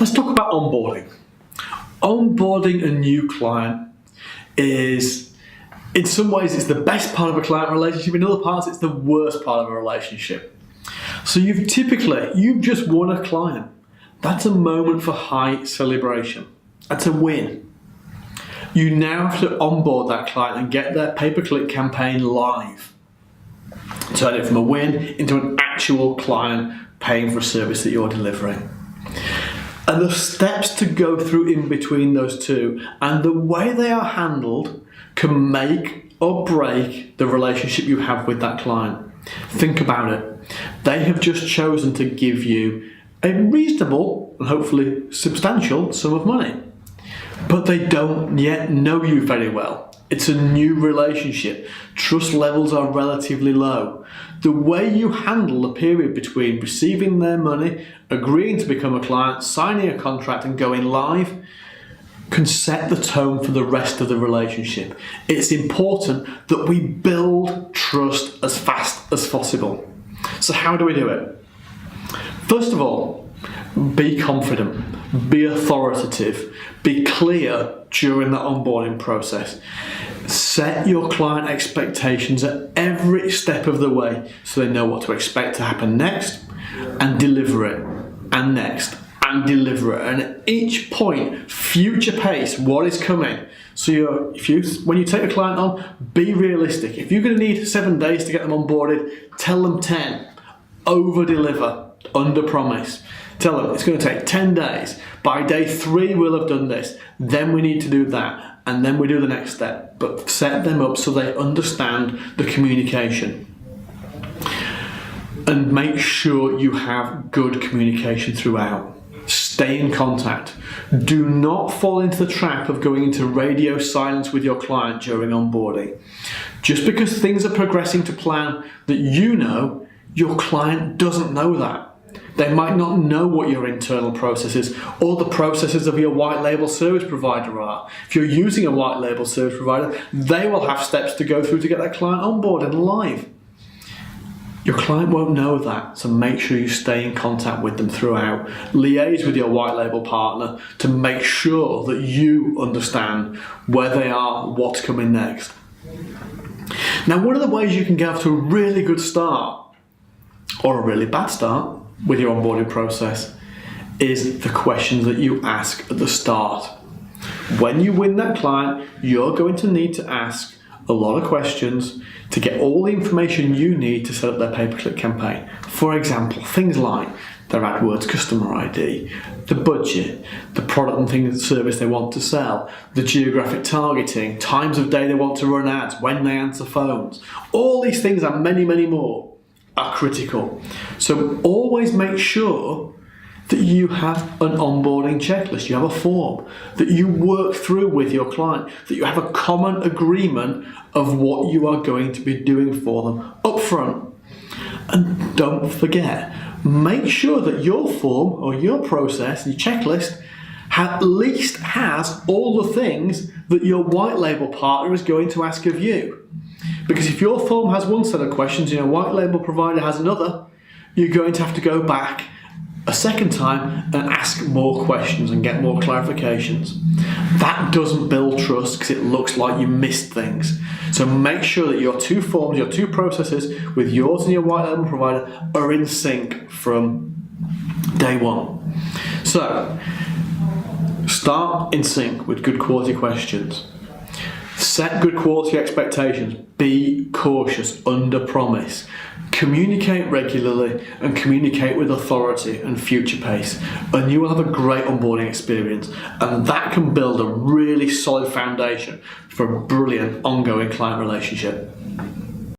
Let's talk about onboarding. Onboarding a new client is, in some ways, it's the best part of a client relationship. In other parts, it's the worst part of a relationship. So you've just won a client. That's a moment for high celebration. That's a win. You now have to onboard that client and get their pay-per-click campaign live. Turn it from a win into an actual client paying for a service that you're delivering. And the steps to go through in between those two and the way they are handled can make or break the relationship you have with that client. Think about it. They have just chosen to give you a reasonable and hopefully substantial sum of money, but they don't yet know you very well. It's a new relationship. Trust levels are relatively low. The way you handle the period between receiving their money, agreeing to become a client, signing a contract and going live can set the tone for the rest of the relationship. It's important that we build trust as fast as possible. So how do we do it? First of all, be confident, be authoritative, be clear during the onboarding process. Set your client expectations at every step of the way so they know what to expect to happen next, and deliver it, and next, and deliver it. And at each point, future pace what is coming. So when you take a client on, be realistic. If you're going to need 7 days to get them onboarded, tell them 10. Over deliver, under promise. Tell them it's going to take 10 days. By day 3 we'll have done this. Then we need to do that. And then we do the next step. But set them up so they understand the communication. And make sure you have good communication throughout. Stay in contact. Do not fall into the trap of going into radio silence with your client during onboarding. Just because things are progressing to plan that you know, your client doesn't know that. They might not know what your internal processes or the processes of your white label service provider are. If you're using a white label service provider, they will have steps to go through to get that client on board and live. Your client won't know that, so make sure you stay in contact with them throughout. Liaise with your white label partner to make sure that you understand where they are, what's coming next. Now, one of the ways you can get off to a really good start or a really bad start with your onboarding process is the questions that you ask at the start. When you win that client, you're going to need to ask a lot of questions to get all the information you need to set up their pay-per-click campaign. For example, things like their AdWords customer ID, the budget, the product and things, service they want to sell, the geographic targeting, times of day they want to run ads, when they answer phones. All these things and many, many more are critical. So always make sure that you have an onboarding checklist, you have a form that you work through with your client, that you have a common agreement of what you are going to be doing for them up front. And don't forget, make sure that your form or your process, your checklist, at least has all the things that your white label partner is going to ask of you. Because if your form has one set of questions and your white label provider has another, you're going to have to go back a second time and ask more questions and get more clarifications. That doesn't build trust because it looks like you missed things. So make sure that your two forms, your two processes with yours and your white label provider are in sync from day one. So start in sync with good quality questions. Set good quality expectations. Be cautious, under promise. Communicate regularly and communicate with authority and future pace, and you will have a great onboarding experience, and that can build a really solid foundation for a brilliant ongoing client relationship.